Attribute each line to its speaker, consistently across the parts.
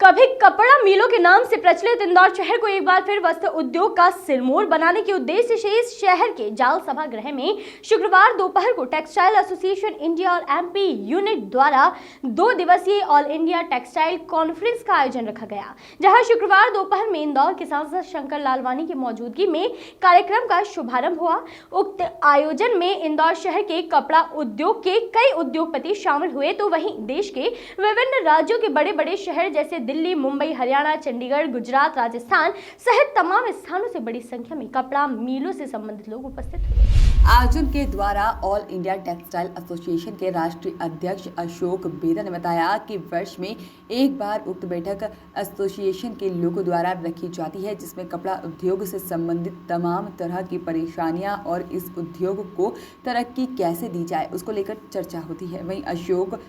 Speaker 1: कभी कपड़ा मिलों के नाम से प्रचलित इंदौर शहर को एक बार फिर वस्त्र उद्योग का सिरमौर बनाने के उद्देश्य से इस शहर के जाल सभागृह में शुक्रवार दोपहर को टेक्सटाइल एसोसिएशन इंडिया और एमपी यूनिट द्वारा 2 दिवसीय ऑल इंडिया टेक्सटाइल कॉन्फ्रेंस का आयोजन रखा गया, जहां शुक्रवार दोपहर में इंदौर के सांसद शंकर लालवानी की मौजूदगी में कार्यक्रम का शुभारंभ हुआ। उक्त आयोजन में इंदौर शहर के कपड़ा उद्योग के कई उद्योगपति शामिल हुए, तो वहीं देश के विभिन्न राज्यों के बड़े बड़े शहर जैसे दिल्ली, मुंबई, हरियाणा, चंडीगढ़, गुजरात, राजस्थान सहित तमाम स्थानों से बड़ी संख्या में कपड़ा मिलों से संबंधित लोग उपस्थित हुए।
Speaker 2: आयोजन के द्वारा ऑल इंडिया टेक्सटाइल एसोसिएशन के राष्ट्रीय अध्यक्ष अशोक बेदा ने बताया कि वर्ष में एक बार उक्त बैठक एसोसिएशन के लोगों द्वारा रखी जाती है, जिसमें कपड़ा उद्योग से संबंधित तमाम तरह की परेशानियां और इस उद्योग को तरक्की कैसे दी जाए उसको लेकर चर्चा होती है। वहीं अशोक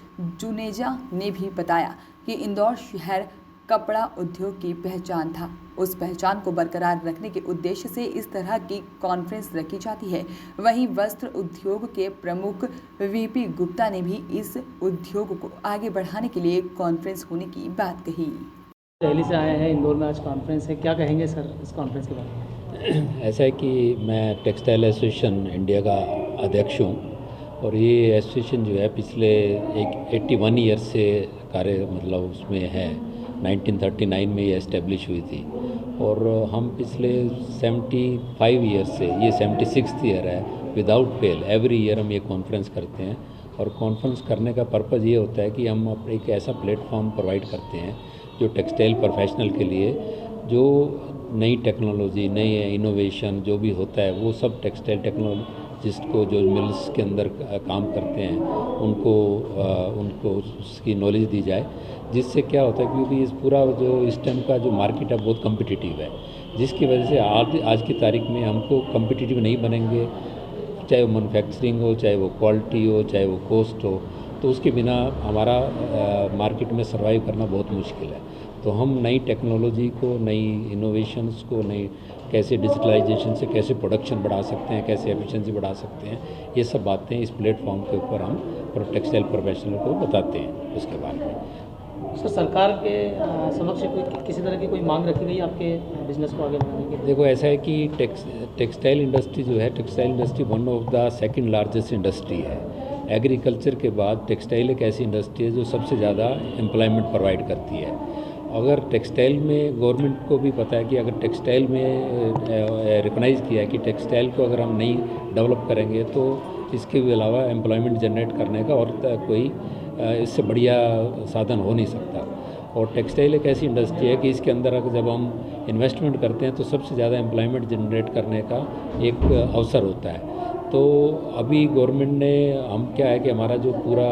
Speaker 2: जुनेजा ने भी बताया कि इंदौर शहर कपड़ा उद्योग की पहचान था, उस पहचान को बरकरार रखने के उद्देश्य से इस तरह की कॉन्फ्रेंस रखी जाती है। वहीं वस्त्र उद्योग के प्रमुख वीपी गुप्ता ने भी इस उद्योग को आगे बढ़ाने के लिए कॉन्फ्रेंस होने की बात कही।
Speaker 3: दिल्ली से आए हैं, इंदौर में आज कॉन्फ्रेंस है, क्या कहेंगे सर इस कॉन्फ्रेंस के बारे में?
Speaker 4: ऐसा है कि मैं टेक्सटाइल एसोसिएशन इंडिया का अध्यक्ष हूँ और ये एसोसिएशन जो है पिछले 81 ईयर से कार्य मतलब उसमें है। 1939 में ये एस्टेब्लिश हुई थी और हम पिछले 75 ईयर से, ये 76th ईयर है, विदाउट फेल एवरी ईयर हम ये कॉन्फ्रेंस करते हैं। और कॉन्फ्रेंस करने का पर्पज़ ये होता है कि हम एक ऐसा प्लेटफॉर्म प्रोवाइड करते हैं जो टेक्सटाइल प्रोफेशनल के लिए जो नई टेक्नोलॉजी, नई इनोवेशन जो भी होता है वो सब टेक्सटाइल टेक्नोलॉजिस्ट को जो मिल्स के अंदर काम करते हैं उनको उसकी नॉलेज दी जाए, जिससे क्या होता है क्योंकि इस पूरा जो इस टाइम का जो मार्केट है बहुत कम्पिटिटिव है, जिसकी वजह से आज की तारीख में हमको कम्पिटिटिव नहीं बनेंगे, चाहे वो मैन्युफैक्चरिंग हो, चाहे वो क्वालिटी हो, चाहे वो कॉस्ट हो, तो उसके बिना हमारा मार्केट में सर्वाइव करना बहुत मुश्किल है। तो हम नई टेक्नोलॉजी को, नई इनोवेशंस को, नई कैसे डिजिटलाइजेशन से कैसे प्रोडक्शन बढ़ा सकते हैं, कैसे एफिशिएंसी बढ़ा सकते हैं, ये सब बातें इस प्लेटफॉर्म के ऊपर हम टेक्सटाइल प्रोफेशनल को बताते हैं उसके बारे में।
Speaker 3: सर सरकार के समक्ष किसी तरह की कोई मांग रखी गई आपके बिजनेस को आगे बढ़ाने के लिए?
Speaker 4: देखो ऐसा है कि टेक्सटाइल इंडस्ट्री जो है, textile industry one of the second largest industry है। एग्रीकल्चर के बाद टेक्सटाइल एक ऐसी इंडस्ट्री है जो सबसे ज़्यादा एम्प्लॉयमेंट प्रोवाइड करती है। अगर टेक्सटाइल में गवर्नमेंट को भी पता है कि अगर टेक्सटाइल में रिकॉग्नाइज़ किया है कि टेक्सटाइल को अगर हम नहीं डेवलप करेंगे तो इसके अलावा एम्प्लॉयमेंट जनरेट करने का और कोई इससे बढ़िया साधन हो नहीं सकता। और टेक्सटाइल एक ऐसी इंडस्ट्री है कि इसके अंदर अगर जब हम इन्वेस्टमेंट करते हैं तो सबसे ज़्यादा एम्प्लॉयमेंट जनरेट करने का एक अवसर होता है। तो अभी गवर्नमेंट ने हम क्या है कि हमारा जो पूरा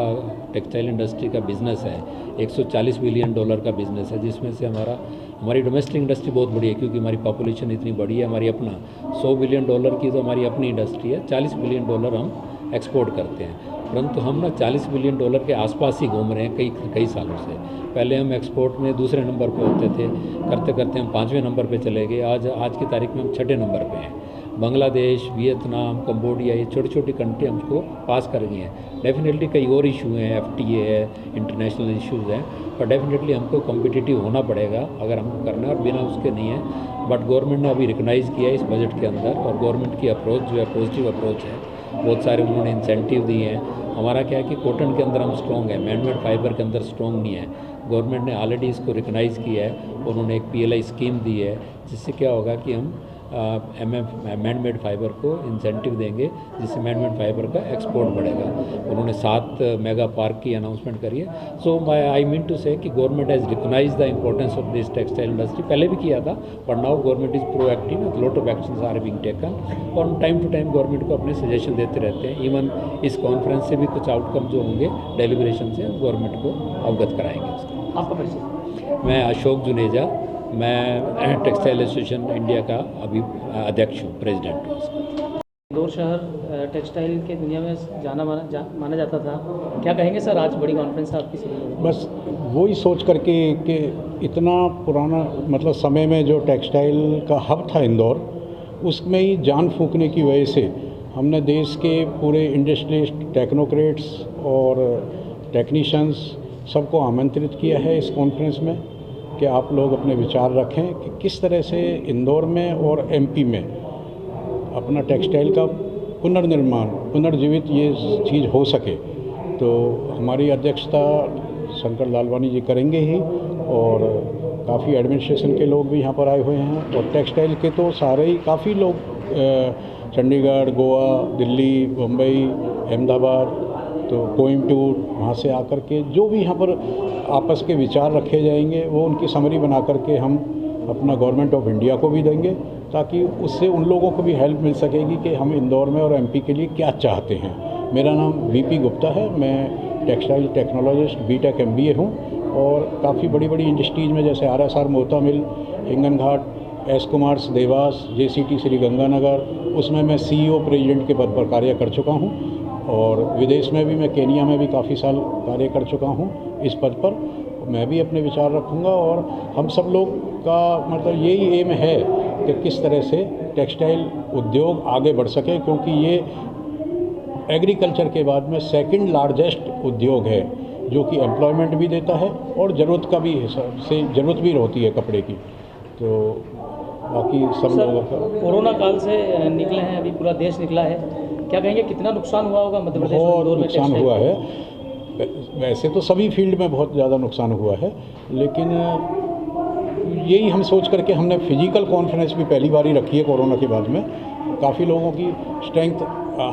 Speaker 4: टेक्सटाइल इंडस्ट्री का बिज़नेस है $140 बिलियन का बिज़नेस है, जिसमें से हमारी डोमेस्टिक इंडस्ट्री बहुत बड़ी है क्योंकि हमारी पॉपुलेशन इतनी बड़ी है। हमारी अपना $100 बिलियन की तो हमारी अपनी इंडस्ट्री है, $40 बिलियन हम एक्सपोर्ट करते हैं। परंतु हम ना $40 बिलियन के आसपास ही घूम रहे हैं कई सालों से। पहले हम एक्सपोर्ट में दूसरे नंबर पे होते थे, करते करते हम 5वें नंबर पे चले गए। आज की तारीख में हम 6ठे नंबर पे हैं। बांग्लादेश, वियतनाम, कंबोडिया, ये छोटी छोटी कंट्री हमको पास कर गई हैं। डेफिनेटली कई और इशू हैं, FTA है, इंटरनेशनल इश्यूज़ हैं, पर डेफिनेटली हमको कॉम्पिटिटिव होना पड़ेगा अगर हमको करना है, और बिना उसके नहीं है। बट गवर्नमेंट ने अभी रिकॉग्नाइज़ किया है इस बजट के अंदर, और गवर्नमेंट की अप्रोच जो है पॉजिटिव अप्रोच है। बहुत सारे उन्होंने इंसेंटिव दिए हैं। हमारा क्या है कि कॉटन के अंदर हम स्ट्रॉन्ग है, मैनमेड फाइबर के अंदर स्ट्रॉन्ग नहीं है। गवर्नमेंट ने ऑलरेडी इसको रिकॉग्नाइज़ किया है, उन्होंने एक PLI स्कीम दी है, जिससे क्या होगा कि हम मैनमेड फाइबर को इंसेंटिव देंगे, जिससे मैनमेड फाइबर का एक्सपोर्ट बढ़ेगा। उन्होंने 7 मेगा पार्क की अनाउंसमेंट करी है। सो आई मीन टू से कि government has recognized the importance of this textile industry. पहले भी किया था, पर now government is proactive, lot of actions are being taken, और हम टाइम टू टाइम गवर्नमेंट को अपने सजेशन देते रहते हैं। इवन इस कॉन्फ्रेंस से भी कुछ आउटकम जो होंगे डेलिब्रेशन से गवर्नमेंट को अवगत कराएंगे उसका।
Speaker 3: आपका परिचय?
Speaker 4: मैं अशोक जुनेजा, मैं टेक्सटाइल एसोसिएशन इंडिया का अभी अध्यक्ष हूँ, प्रेसिडेंट हूँ।
Speaker 3: इंदौर शहर टेक्सटाइल के दुनिया में माना जाता था, क्या कहेंगे सर आज बड़ी कॉन्फ्रेंस आपकी शुरू हुई?
Speaker 5: बस वही सोच करके कि इतना पुराना मतलब समय में जो टेक्सटाइल का हब था इंदौर, उसमें ही जान फूंकने की वजह से हमने देश के पूरे इंडस्ट्रियलिस्ट, टेक्नोक्रेट्स और टेक्नीशियंस सबको आमंत्रित किया है इस कॉन्फ्रेंस में कि आप लोग अपने विचार रखें कि किस तरह से इंदौर में और एमपी में अपना टेक्सटाइल का पुनर्निर्माण पुनर्जीवित ये चीज़ हो सके। तो हमारी अध्यक्षता शंकर लालवानी जी करेंगे ही, और काफ़ी एडमिनिस्ट्रेशन के लोग भी यहाँ पर आए हुए हैं, और टेक्सटाइल के तो सारे ही काफ़ी लोग चंडीगढ़, गोवा, दिल्ली, मुंबई, अहमदाबाद, तो कोयम्बटूर, वहाँ से आकर के जो भी यहाँ पर आपस के विचार रखे जाएंगे वो उनकी समरी बना करके हम अपना गवर्नमेंट ऑफ इंडिया को भी देंगे, ताकि उससे उन लोगों को भी हेल्प मिल सकेगी कि हम इंदौर में और एमपी के लिए क्या चाहते हैं। मेरा नाम वीपी गुप्ता है, मैं टेक्सटाइल टेक्नोलॉजिस्ट बीटेक MBA हूँ, और काफ़ी बड़ी बड़ी इंडस्ट्रीज़ में जैसे RSR Mohota mill, Hinganghat, S Kumars Dewas, JCT Shri Ganganagar, उसमें मैं CEO प्रेसिडेंट के पद पर कार्य कर चुका हूँ, और विदेश में भी मैं केनिया में भी काफ़ी साल कार्य कर चुका हूँ इस पद पर। मैं भी अपने विचार रखूँगा, और हम सब लोग का मतलब यही एम है कि किस तरह से टेक्सटाइल उद्योग आगे बढ़ सके, क्योंकि ये एग्रीकल्चर के बाद में सेकंड लार्जेस्ट उद्योग है, जो कि एम्प्लॉयमेंट भी देता है और ज़रूरत का भी हिसाब से ज़रूरत भी होती है कपड़े की। तो बाकी सब लोगों का
Speaker 3: कोरोना काल से निकले हैं, अभी पूरा देश निकला है, क्या कहेंगे कितना नुकसान हुआ होगा मध्य प्रदेश में?
Speaker 5: बहुत नुकसान हुआ है। वैसे तो सभी फील्ड में बहुत ज़्यादा नुकसान हुआ है, लेकिन यही हम सोच करके हमने फिजिकल कॉन्फ्रेंस भी पहली बार ही रखी है कोरोना के बाद में। काफ़ी लोगों की स्ट्रेंथ,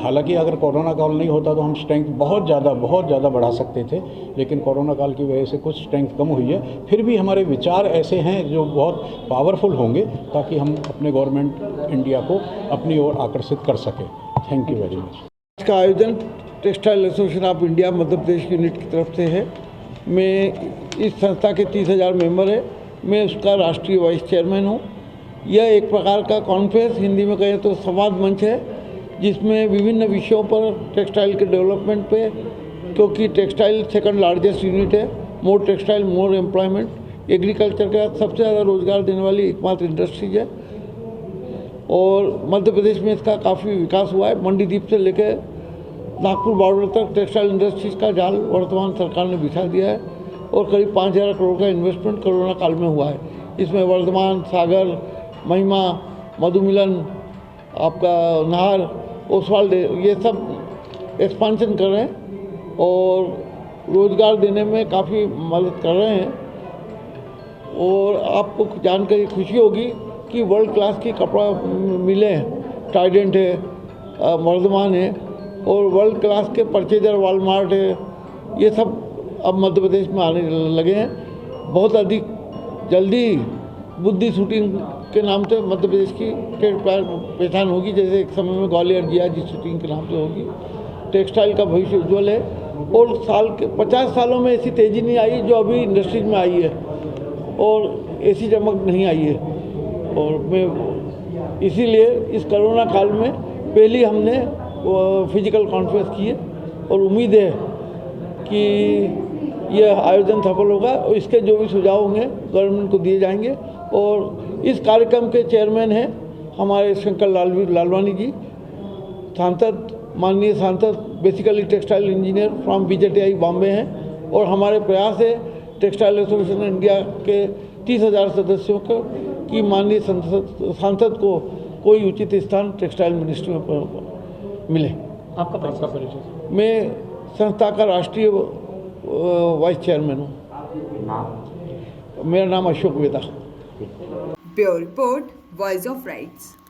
Speaker 5: हालांकि अगर कोरोना काल नहीं होता तो हम स्ट्रेंथ बहुत ज़्यादा बढ़ा सकते थे, लेकिन कोरोना काल की वजह से कुछ स्ट्रेंथ कम हुई है। फिर भी हमारे विचार ऐसे हैं जो बहुत पावरफुल होंगे, ताकि हम अपने गवर्नमेंट इंडिया को अपनी ओर आकर्षित कर सकें। Thank you very much.
Speaker 6: इसका आयोजन textile association of India Madhya Pradesh unit की तरफ से है। मैं इस संस्था के 30,000 मेंबर है, मैं उसका राष्ट्रीय वाइस चेयरमैन हूँ। यह एक प्रकार का कॉन्फ्रेंस, हिंदी में कहें तो संवाद मंच है, जिसमें विभिन्न विषयों पर टेक्सटाइल के डेवलपमेंट पे, क्योंकि टेक्सटाइल सेकंड लार्जेस्ट यूनिट है, मोर टेक्सटाइल मोर एम्प्लॉयमेंट, एग्रीकल्चर का सबसे ज़्यादा रोजगार देने वाली एकमात्र इंडस्ट्रीज है, और मध्य प्रदेश में इसका काफ़ी विकास हुआ है। मंडीदीप से लेकर नागपुर बॉर्डर तक टेक्सटाइल इंडस्ट्रीज का जाल वर्तमान सरकार ने बिछा दिया है, और करीब 5,000 करोड़ का इन्वेस्टमेंट कोरोना काल में हुआ है। इसमें वर्धमान, सागर, महिमा, मधुमिलन, आपका नाहर, ओसवाल, ये सब एक्सपांशन कर रहे हैं और रोज़गार देने में काफ़ी मदद कर रहे हैं। और आपको जानकर ये खुशी होगी कि वर्ल्ड क्लास की कपड़ा मिले हैं, ट्राइडेंट है, वर्धमान है, और वर्ल्ड क्लास के परचेजर वॉलमार्ट है, ये सब अब मध्य प्रदेश में आने लगे हैं। बहुत अधिक जल्दी बुद्धि शूटिंग के नाम से मध्य प्रदेश की पहचान होगी, जैसे एक समय में ग्वालियर जियाजी शूटिंग के नाम से होगी। टेक्सटाइल का भविष्य उज्ज्वल है, और 50 सालों में ऐसी तेज़ी नहीं आई जो अभी इंडस्ट्रीज में आई है, और ऐसी चमक नहीं आई है। और मैं इसीलिए इस कोरोना काल में पहली हमने फिजिकल कॉन्फ्रेंस की है, और उम्मीद है कि यह आयोजन सफल होगा, और इसके जो भी सुझाव होंगे गवर्नमेंट को दिए जाएंगे। और इस कार्यक्रम के चेयरमैन हैं हमारे शंकर लालवानी जी, सांसद, माननीय सांसद, basically textile engineer from BJTI Bombay हैं, और हमारे प्रयास है टेक्सटाइल एसोसिएशन इंडिया के 30,000 सदस्यों की माननीय सांसद को कोई उचित स्थान टेक्सटाइल मिनिस्ट्री में मिले।
Speaker 3: आपका परिचय?
Speaker 6: मैं संस्था का राष्ट्रीय वाइस चेयरमैन हूँ। मेरा नाम Ashok Veda.
Speaker 2: Bureau report, voice of rights.